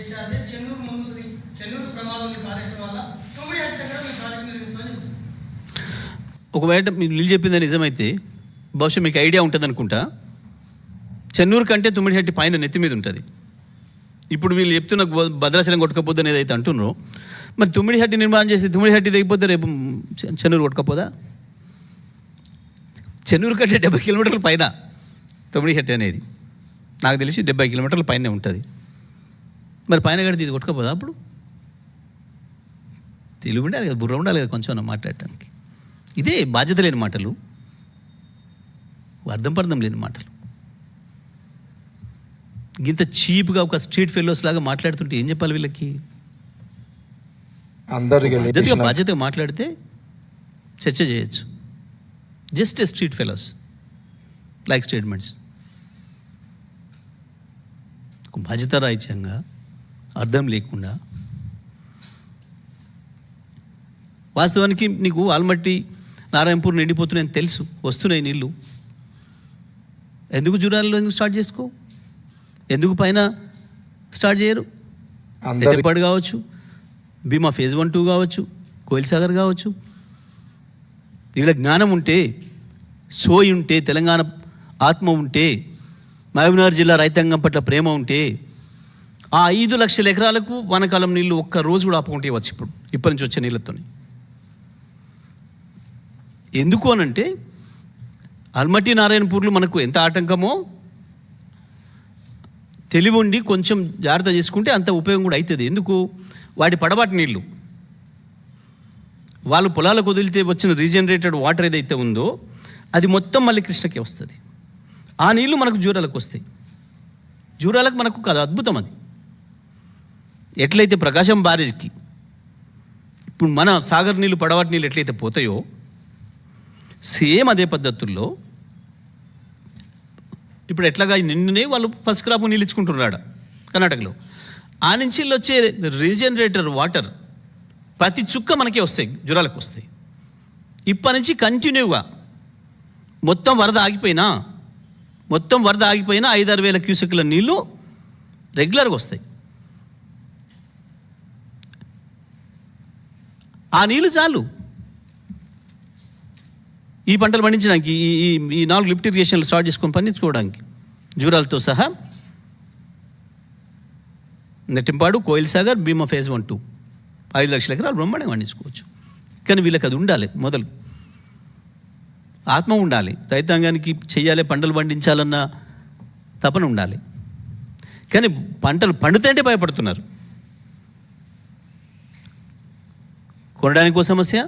కేసీఆర్ చెన్నూరు ముందు చెన్నూరు ప్రమాదం కాళేశ్వరం వల్ల తొమ్మిది దగ్గర మేము ప్రాజెక్ట్ నిర్మిస్తామని. ఒకవేళ మీరు చెప్పింది నిజమైతే బహుశా మీకు ఐడియా ఉంటుంది అనుకుంటా. చెన్నూరు కంటే తుమ్మిడిహట్టి పైన నెత్తి మీద ఉంటుంది. ఇప్పుడు వీళ్ళు చెప్తున్న భద్రాచలం కొట్టకపోతే ఏదైతే అంటున్నారో, మరి తుమ్మిడిహట్టి నిర్మాణం చేసి తుమ్మిడిహట్టి దిగిపోతే రేపు చెన్నూరు కొట్టకపోదా? చెన్నూరు కంటే 70 కిలోమీటర్ల పైన తుమ్మిడిహట్టి అనేది నాకు తెలిసి 70 కిలోమీటర్ల పైనే ఉంటుంది. మరి పైన కడితే ఇది కొట్టుకపోదా? అప్పుడు తెలివి ఉండాలి కదా, బుర్ర ఉండాలి కదా కొంచెం మాట్లాడటానికి. ఇదే బాధ్యత లేని మాటలు, అర్థం పర్థం లేని మాటలు. ఇంత చీప్గా ఒక స్ట్రీట్ ఫెలోస్ లాగా మాట్లాడుతుంటే ఏం చెప్పాలి వీళ్ళకి? బాధ్యతగా మాట్లాడితే చర్చ చేయొచ్చు. Just a street fellows like statements. బాధ్యత రాహిత్యంగా, అర్థం లేకుండా. వాస్తవానికి నీకు ఆల్మట్టి నారాయణపూర్ నిండిపోతున్నాయని తెలుసు, వస్తున్నాయి నీళ్ళు. ఎందుకు జూరాలలో ఎందుకు స్టార్ట్ చేసుకో? ఎందుకు పైన స్టార్ట్ చేయరు? ఎట్టపాడు కావచ్చు, భీమా ఫేజ్ 1, 2 కావచ్చు, కోయిల్ సాగర్ కావచ్చు. వీళ్ళ జ్ఞానం ఉంటే, సోయి ఉంటే, తెలంగాణ ఆత్మ ఉంటే, మహబూబ్నగర్ జిల్లా రైతాంగం పట్ల ప్రేమ ఉంటే, ఆ 5 లక్షల ఎకరాలకు వానకాలం నీళ్ళు ఒక్క రోజు కూడా ఆపుకుంటే వచ్చు ఇప్పటి నుంచి వచ్చే నీళ్ళతో. ఎందుకు అనంటే ఆల్మట్టి నారాయణపూర్లు మనకు ఎంత ఆటంకమో తెలివి ఉండి కొంచెం జాగ్రత్త చేసుకుంటే అంత ఉపయోగం కూడా అవుతుంది. ఎందుకు? వాటి పడబాటి నీళ్ళు వాళ్ళు పొలాలకు వదిలితే వచ్చిన రీజనరేటెడ్ వాటర్ ఏదైతే ఉందో అది మొత్తం మళ్ళీ కృష్ణకి వస్తుంది. ఆ నీళ్ళు మనకు జూరాలకు వస్తాయి. జూరాలకు మనకు కాదు, అద్భుతం అది. ఎట్లయితే ప్రకాశం బ్యారేజ్కి ఇప్పుడు మన సాగర్ నీళ్ళు పడవాటి నీళ్ళు ఎట్లయితే పోతాయో సేమ్ అదే పద్ధతుల్లో ఇప్పుడు ఎట్లాగా నిన్నునే వాళ్ళు ఫస్ట్ క్రాప్ నీళ్ళు ఇచ్చుకుంటున్నాడు కర్ణాటకలో. ఆ నుంచి వచ్చే రీజనరేటర్ వాటర్ ప్రతి చుక్క మనకే వస్తాయి, జురాలకు వస్తాయి. ఇప్పటి నుంచి కంటిన్యూగా మొత్తం వరద ఆగిపోయినా 5-6 వేల క్యూసెక్ల నీళ్ళు రెగ్యులర్గా వస్తాయి. ఆ నీళ్ళు చాలు ఈ పంటలు పండించడానికి, ఈ 4 లిఫ్ట్ ఇరిగేషన్లు స్టార్ట్ చేసుకొని పండించుకోవడానికి. జూరాలతో సహా నెట్టింపాడు, కోయిల్ సాగర్, భీమా ఫేజ్ 1, 2 5 లక్షల ఎకరాలు బ్రహ్మాండంగా పండించుకోవచ్చు. కానీ వీళ్ళకి అది ఉండాలి, మొదలు ఆత్మ ఉండాలి. రైతాంగానికి చెయ్యాలి, పంటలు పండించాలన్న తపన ఉండాలి. కానీ పంటలు పండుతాయంటే భయపడుతున్నారు. కొనడానికి సమస్య,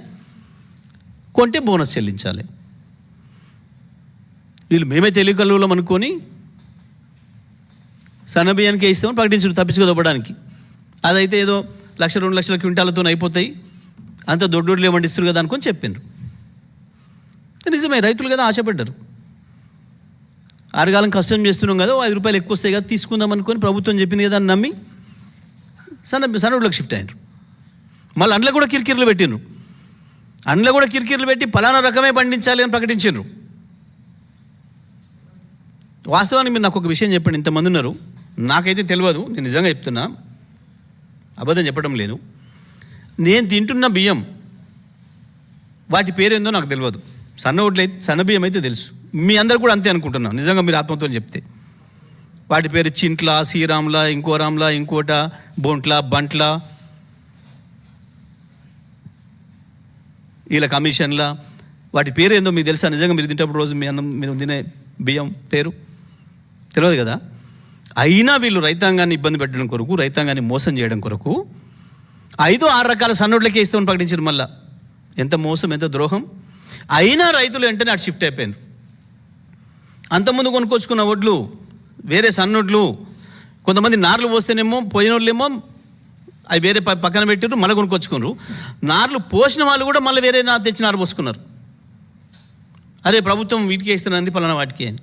కొంటే బోనస్ చెల్లించాలి. వీళ్ళు మేమే తెలియకలుగులం అనుకొని సన్నబియ్యానికి ఇస్తామని ప్రకటించారు తప్పించుకోదొబ్బడానికి. అదైతే ఏదో 1-2 లక్షల క్వింటాలతో అయిపోతాయి, అంత దొడ్డోడ్లు ఏమండిస్తారు కదా అనుకొని చెప్పిండ్రు. నిజమే, రైతులు కదా ఆశపడ్డారు. ఆరుగాలం కష్టం చేస్తున్నాం కదా, 5 రూపాయలు ఎక్కువ వస్తాయి కదా తీసుకుందాం అనుకొని ప్రభుత్వం చెప్పింది కదా అని నమ్మి సన్నోడ్లకు షిఫ్ట్ అయినారు. మళ్ళీ అందులో కూడా కిరికిర్లు పెట్టిండ్రు. అందులో కూడా కిరికిర్లు పెట్టి ఫలానా రకమే పండించాలి అని ప్రకటించారు. వాస్తవానికి మీరు నాకు ఒక విషయం చెప్పండి, ఇంతమంది ఉన్నారు, నాకైతే తెలియదు, నేను నిజంగా చెప్తున్నా, అబద్ధం చెప్పడం లేదు. నేను తింటున్న బియ్యం వాటి పేరేందో నాకు తెలియదు. సన్న బియ్యం అయితే తెలుసు, మీ అందరు కూడా అంతే అనుకుంటున్నాను నిజంగా మీరు ఆత్మతో చెప్తే. వాటి పేరు చింట్ల, శ్రీరామ్ల, ఇంకో రామ్ల, ఇంకోట, బొంట్ల, బంట్ల, వీళ్ళ కమిషన్ల, వాటి పేరు ఏందో మీకు తెలుసా? నిజంగా మీరు తింటప్పుడు రోజు మీ అన్నం మీరు తినే బియ్యం పేరు తెలియదు కదా. అయినా వీళ్ళు రైతాంగాన్ని ఇబ్బంది పెట్టడం కొరకు, రైతాంగాన్ని మోసం చేయడం కొరకు 5-6 రకాల సన్నోడ్లకే ఇస్తామని ప్రకటించారు. మళ్ళా ఎంత మోసం, ఎంత ద్రోహం. అయినా రైతులు వెంటనే అటు షిఫ్ట్ అయిపోయారు. అంతకుముందు కొనుక్కొచ్చుకున్న వడ్లు వేరే సన్నోడ్లు, కొంతమంది నార్లు పోస్తేనేమో పోయిన వాళ్ళేమో అవి వేరే పక్కన పెట్టారు, మళ్ళీ కొనుక్కొచ్చుకున్నారు. నార్లు పోసిన వాళ్ళు కూడా మళ్ళీ వేరే తెచ్చి నారు పోసుకున్నారు. అరే ప్రభుత్వం వీటికే ఇస్తున్నది పలానా వాటికి అని.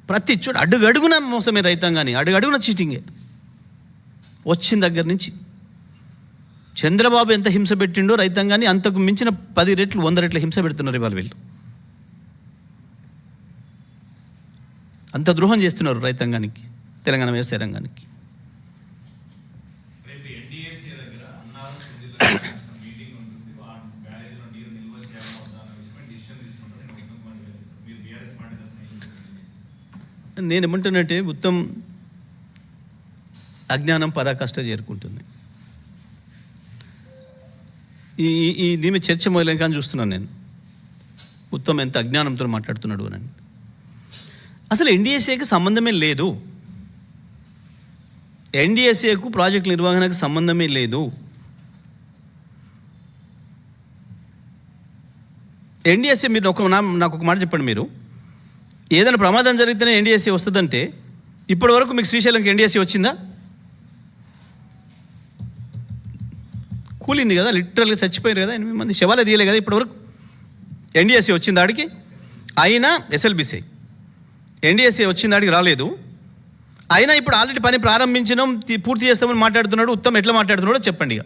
ప్రతి చోట అడుగడుగున మోసమే రైతాంగాని, అడుగడుగున చీటింగే వచ్చిన దగ్గర నుంచి. చంద్రబాబు ఎంత హింస పెట్టిండో రైతాంగాన్ని అంతకు మించిన 10 రెట్లు 100 రెట్ల హింస పెడుతున్నారు ఇవాళ వీళ్ళు. అంత ద్రోహం చేస్తున్నారు రైతాంగానికి. తెలంగాణ వ్యవసాయ రంగానికి. నేను ఏమంటున్నట్టే ఉత్తమ్ అజ్ఞానం పరాకాష్ట చేరుకుంటుంది. ఈ దీని చర్చ మొదలైన కానీ చూస్తున్నాను నేను, ఉత్తమ్ ఎంత అజ్ఞానంతో మాట్లాడుతున్నాడు అని. అసలు ఎన్డీఎస్ఏకి సంబంధమే లేదు, ఎన్డీఎస్ఏకు ప్రాజెక్ట్ నిర్వహణకు సంబంధమే లేదు. ఎన్డీఎస్ఏ మీరు నాకు ఒక మాట చెప్పండి, మీరు ఏదైనా ప్రమాదం జరిగితేనే ఎన్డీఎస్ఏ వస్తుందంటే ఇప్పటి వరకు మీకు శ్రీశైలంకి ఎన్డీఎస్ఏ వచ్చిందా? కూలింది కదా, లిటరల్గా చచ్చిపోయారు కదా, 8 మంది శవాలే తీయలే కదా ఇప్పటివరకు. ఎన్డీఎస్ఏ వచ్చింది ఆడికి, అయినా ఎస్ఎల్బిసి ఎన్డీఎస్ఏ వచ్చింది ఆడికి రాలేదు. అయినా ఇప్పుడు ఆల్రెడీ పని ప్రారంభించడం పూర్తి చేస్తామని మాట్లాడుతున్నాడు. ఉత్తమ్ ఎట్లా మాట్లాడుతున్నాడో చెప్పండి. ఇక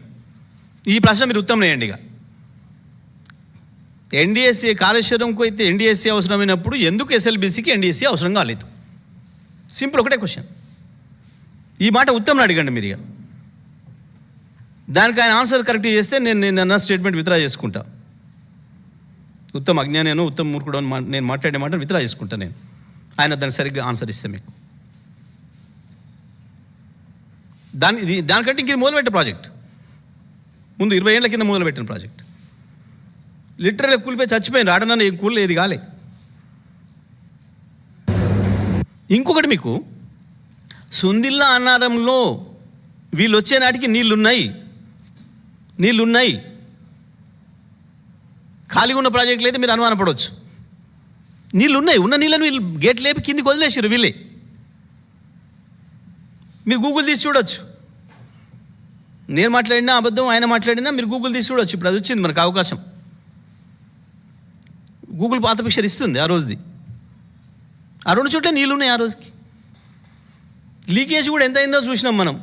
ఈ ప్రశ్న మీరు ఉత్తమ్ వేయండి. ఇక ఎన్డీఎస్ఏ కాళేశ్వరంకు అయితే ఎన్డీఎస్ఏ అవసరమైనప్పుడు ఎందుకు ఎస్ఎల్బిసికి ఎన్డీఎస్ఏ అవసరం కాలేదు? సింపుల్, ఒకటే క్వశ్చన్. ఈ మాట ఉత్తమ్ని అడగండి మీరు. ఇక దానికి ఆయన ఆన్సర్ కరెక్ట్ చేస్తే నేను అన్న స్టేట్మెంట్ విత్డ్రా చేసుకుంటా. ఉత్తమ్ అజ్ఞానేనో ఉత్తమ్ మూర్ఖుడు అని నేను మాట్లాడే మాట విత్డ్రా చేసుకుంటా నేను, ఆయన దాన్ని సరిగ్గా ఆన్సర్ ఇస్తే మీకు. దానికంటే ఇంక ఇది మొదలుపెట్టిన ప్రాజెక్ట్, ముందు 20 ఏళ్ల కింద మొదలుపెట్టిన ప్రాజెక్ట్. లిటరల్గా కూలిపోయి చచ్చిపోయింది, ఆడనన్న ఏం కూలి ఏది కాలే. ఇంకొకటి, మీకు సుందిల్లా అన్నారంలో వీళ్ళు వచ్చే నాటికి నీళ్ళున్నాయి. ఖాళీగా ఉన్న ప్రాజెక్టులు అయితే మీరు అనుమానపడవచ్చు. నీళ్ళున్నాయి, ఉన్న నీళ్ళని వీళ్ళు గేట్ లేపి కిందికి వదిలేసారు వీళ్ళే. మీరు గూగుల్ తీసి చూడొచ్చు. నేను మాట్లాడినా అబద్ధం, ఆయన మాట్లాడినా మీరు గూగుల్ తీసి చూడొచ్చు. ఇప్పుడు అది వచ్చింది మనకు అవకాశం. గూగుల్ పాత పిక్చర్ ఇస్తుంది ఆ రోజుది. ఆ 2 చోట్ల నీళ్ళు ఉన్నాయి ఆ రోజుకి. లీకేజ్ కూడా ఎంత అయిందో చూసినాం మనం.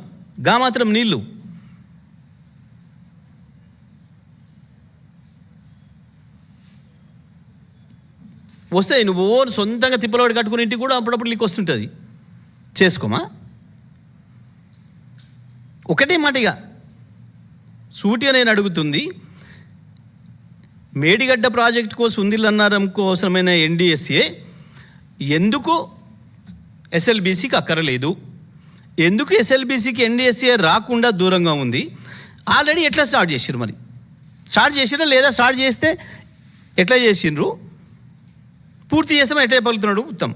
మాత్రం నీళ్ళు వస్తాయి. నువ్వు సొంతంగా తిప్పలవాడి కట్టుకుని ఇంటికి కూడా అప్పుడప్పుడు లీక్ వస్తుంటుంది. చేసుకోమా? ఒకటే మాటగా సూటిగా నేను అడుగుతుంది, మేడిగడ్డ ప్రాజెక్టుకో సుందిల్లన్నారంకో అవసరమైన ఎన్డీఎస్ఏ ఎందుకు ఎస్ఎల్బీసీకి అక్కరలేదు? ఎందుకు ఎస్ఎల్బీసీకి ఎన్డీఎస్ఏ రాకుండా దూరంగా ఉంది? ఆల్రెడీ ఎట్లా స్టార్ట్ చేసిర్రు? మరి స్టార్ట్ చేసిరా లేదా? స్టార్ట్ చేస్తే ఎట్లా చేసిండ్రు? పూర్తి చేస్తామని ఎట్లా పలుకుతున్నాడు ఉత్తమ్?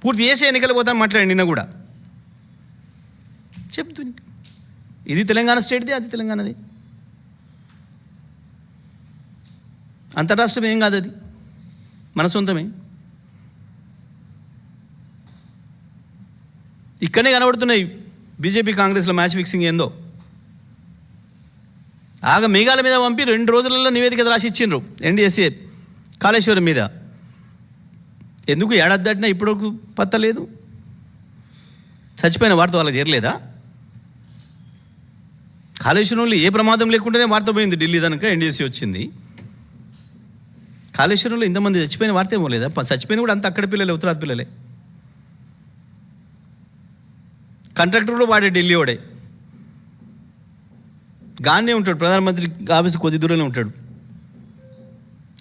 పూర్తి చేసి ఎన్నికలు పోతాను మాట్లాడి నిన్న కూడా చెప్తుంది. ఇది తెలంగాణ స్టేట్ది, అది తెలంగాణది. అంతరాష్ట్రం ఏం కాదు, అది మన సొంతమే. ఇక్కడనే కనబడుతున్నాయి బీజేపీ కాంగ్రెస్లో మ్యాచ్ ఫిక్సింగ్ ఏందో. మేఘాల మీద పంపి 2 రోజులలో నివేదిక రాసి ఇచ్చిండ్రు ఎన్డీఎస్ఏ కాళేశ్వరం మీద. ఎందుకు ఏడాది దాటినా ఇప్పటివరకు పత్తలేదు? చచ్చిపోయిన వార్త వాళ్ళకి చేరలేదా? కాళేశ్వరంలో ఏ ప్రమాదం లేకుండానే వార్త పోయింది ఢిల్లీ దానిక ఎన్డీఎస్సీ వచ్చింది. కాళేశ్వరంలో ఇంతమంది చచ్చిపోయిన వార్త ఏమో లేదా? చచ్చిపోయింది కూడా అంత అక్కడ పిల్లలే, ఉత్తరాది పిల్లలే. కాంట్రాక్టర్ కూడా వాడే ఢిల్లీ వాడే. గానే ఉంటాడు, ప్రధానమంత్రి ఆఫీస్ కొద్ది దూరంలో ఉంటాడు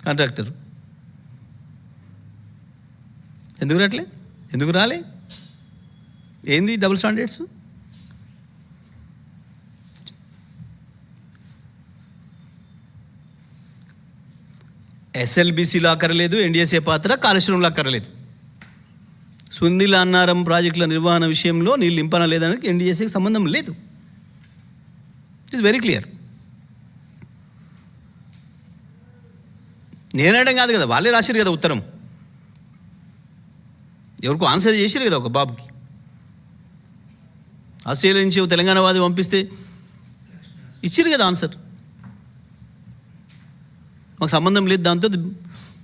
కాంట్రాక్టర్. ఎందుకు రాట్లే? ఎందుకు రాలే? ఏంది డబుల్ స్టాండర్డ్స్? ఎస్ఎల్బీసీలో అక్కర్లేదు ఎన్డీఎస్ఏ పాత్ర, కాళేశ్వరంలో అక్కర్లేదు. సుందిల్ల అన్నారం ప్రాజెక్టుల నిర్వహణ విషయంలో నీళ్ళు ఇంపన లేదానికి ఎన్డీఎస్ఏకి సంబంధం లేదు. It is very clear. నేనడం కాదు కదా, వాళ్ళే రాశారు కదా ఉత్తరం. ఎవరికో ఆన్సర్ చేశారు కదా ఒక బాబుకి. ఆస్ట్రేలియా నుంచి తెలంగాణ వాది పంపిస్తే ఇచ్చారు కదా ఆన్సర్. మాకు సంబంధం లేదు దాంతో,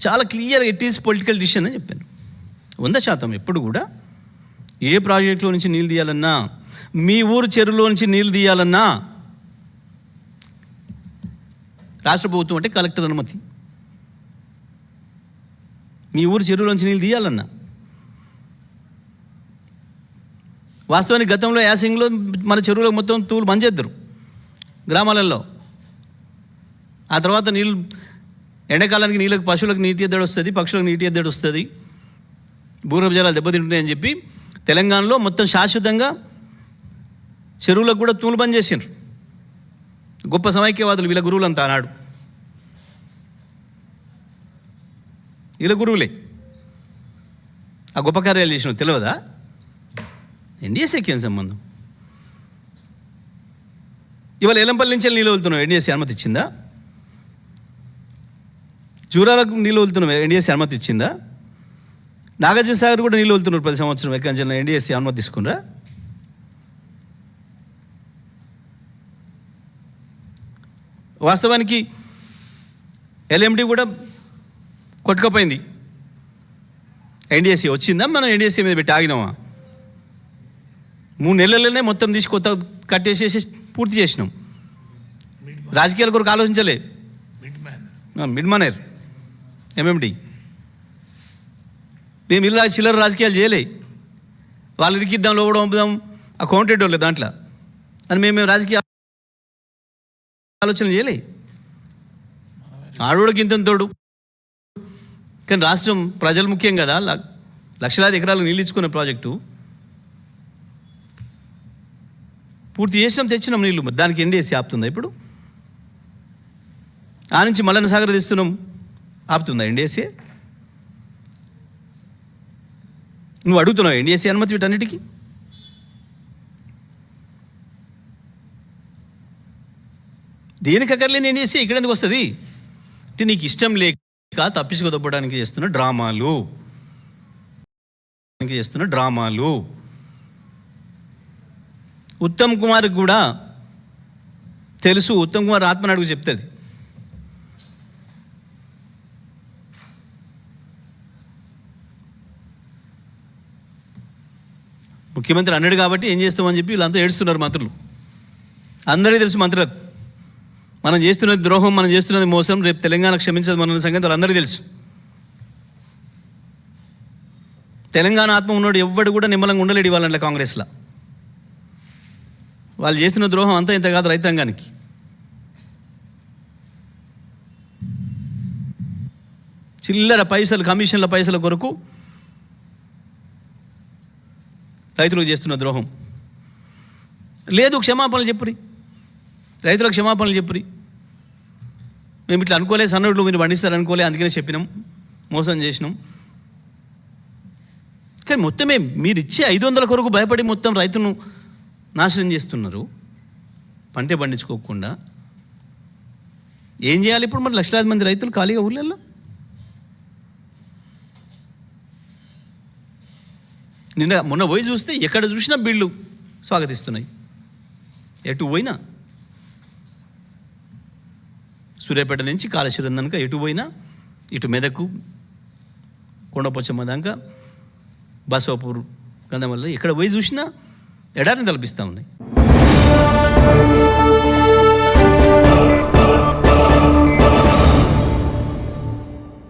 చాలా clear it is political decision అని చెప్పాను. 100% ఎప్పుడు కూడా ఏ ప్రాజెక్టులో నుంచి నీళ్ళు తీయాలన్నా, మీ ఊరు చెరువులో నుంచి నీళ్ళు తీయాలన్నా రాష్ట్ర ప్రభుత్వం అంటే కలెక్టర్ అనుమతి. మీ ఊరు చెరువులో నుంచి నీళ్ళు తీయాలన్నా వాస్తవానికి గతంలో యాసింగ్లో మన చెరువులకు మొత్తం తూలు బంద్ చేద్దరు గ్రామాలలో. ఆ తర్వాత నీళ్ళు ఎండాకాలానికి నీళ్ళకి పశువులకు నీటి ఎద్దడి వస్తుంది, పక్షులకు నీటి ఎద్దడి వస్తుంది, భూగర్భ జలాలు దెబ్బతింటున్నాయని చెప్పి తెలంగాణలో మొత్తం శాశ్వతంగా చెరువులకు కూడా తూలు బంద్ చేసిండ్రు. గొప్ప సమైక్యవాదులు వీళ్ళ గురువులంతా ఆనాడు, వీళ్ళ గురువులే ఆ గొప్ప కార్యాలు చేసిన తెలియదా? ఎన్డీఎస్ఏకి ఏం సంబంధం? ఇవాళ ఎలంపల్లి నుంచి నీళ్ళు వదులుతున్నాం, ఎన్డీఎస్సీ అనుమతి ఇచ్చిందా? జూరాలకు నీళ్ళు వదులుతున్నాం, ఎన్డీఎస్సీ అనుమతి ఇచ్చిందా? నాగార్జున సాగర్ కూడా నీళ్ళు వదులుతున్నారు 10 సంవత్సరం ఎక్కంచెల, ఎన్డీఎస్సీ అనుమతి తీసుకున్నారా? వాస్తవానికి ఎల్ఎండి కూడా కొట్టుకపోయింది. ఎన్డీఎస్సీ వచ్చిందా? మనం ఎన్డీఎస్సీ మీద పెట్టి ఆగినామా? 3 నెలలనే మొత్తం తీసి కొత్త కట్టేసేసి పూర్తి చేసినాం. రాజకీయాల కొరకు ఆలోచించలే. మిడ్ మనర్ ఎంఎండి మేము ఇలా చిల్లర రాజకీయాలు చేయలే. వాళ్ళు ఇరికిద్దాం, లోపడం పంపుదాం, ఆ కౌంటెడ్ వాళ్ళే దాంట్లో అని మేము రాజకీయ ఆలోచన చేయలే. ఆడోడికి ఇంత తోడు. కానీ రాష్ట్రం ప్రజలు ముఖ్యం కదా, లక్షలాది ఎకరాలు నీళ్ళు ఇచ్చుకున్న ప్రాజెక్టు పూర్తి చేసినాం, తెచ్చినాం నీళ్ళు. దానికి ఎన్డీఎస్సీ ఆపుతుందా ఇప్పుడు? ఆ నుంచి మల్లన్న సాగర్ తెస్తున్నాం, ఆపుతుందా ఎన్డీఎస్సీ? నువ్వు అడుగుతున్నావు ఎన్డీఎస్సీ అనుమతి వీటన్నిటికీ? దేనికి అక్కర్లేని ఎన్డీఎస్సీ ఇక్కడ ఎందుకు వస్తుంది? అంటే నీకు ఇష్టం లేక తప్పించుకోదొబ్బడానికి చేస్తున్న డ్రామాలు. ఉత్తమ్ కుమార్కి కూడా తెలుసు. ఉత్తమ్ కుమార్ ఆత్మనాడుగు చెప్తుంది. ముఖ్యమంత్రి అన్నాడు కాబట్టి ఏం చేస్తామని చెప్పి వీళ్ళంతా ఏడుస్తున్నారు మంత్రులు. అందరికీ తెలుసు మంత్రులకు మనం చేస్తున్నది ద్రోహం, మనం చేస్తున్నది మోసం, రేపు తెలంగాణ క్షమించదు మన సంగతి వాళ్ళందరికీ తెలుసు. తెలంగాణ ఆత్మ ఉన్నాడు ఎవ్వడు కూడా నిమ్మలంగా ఉండలేడు ఇవ్వాలంటే కాంగ్రెస్లో. వాళ్ళు చేస్తున్న ద్రోహం అంతా ఇంత కాదు రైతాంగానికి. చిల్లర పైసలు, కమిషన్ల పైసల కొరకు రైతులకు చేస్తున్న ద్రోహం లేదు. క్షమాపణలు చెప్పురి, రైతులకు క్షమాపణలు చెప్పురి. మేము ఇట్లా అనుకోలే, సన్నోళ్ళు మీరు పండిస్తారు అనుకోలే, అందుకనే చెప్పినాం, మోసం చేసినాం. కానీ మొత్తమే మీరు ఇచ్చే 500 కొరకు భయపడి మొత్తం రైతును నాశనం చేస్తున్నారు. పంటే పండించుకోకుండా ఏం చేయాలి ఇప్పుడు? మరి లక్షలాది మంది రైతులు ఖాళీగా ఊళ్ళల్లో. మొన్న పోయి చూస్తే ఎక్కడ చూసినా బీళ్ళు స్వాగతిస్తున్నాయి. ఎటు పోయినా, సూర్యాపేట నుంచి కాళేశ్వరం దాకా ఎటు పోయినా, ఇటు మెదకు, కొండపోచమ్మ దాకా, బసవపూర్, గంధమల్ల ఎక్కడ పోయి చూసినా ఎడారిని తలపిస్తూ ఉన్నాయి.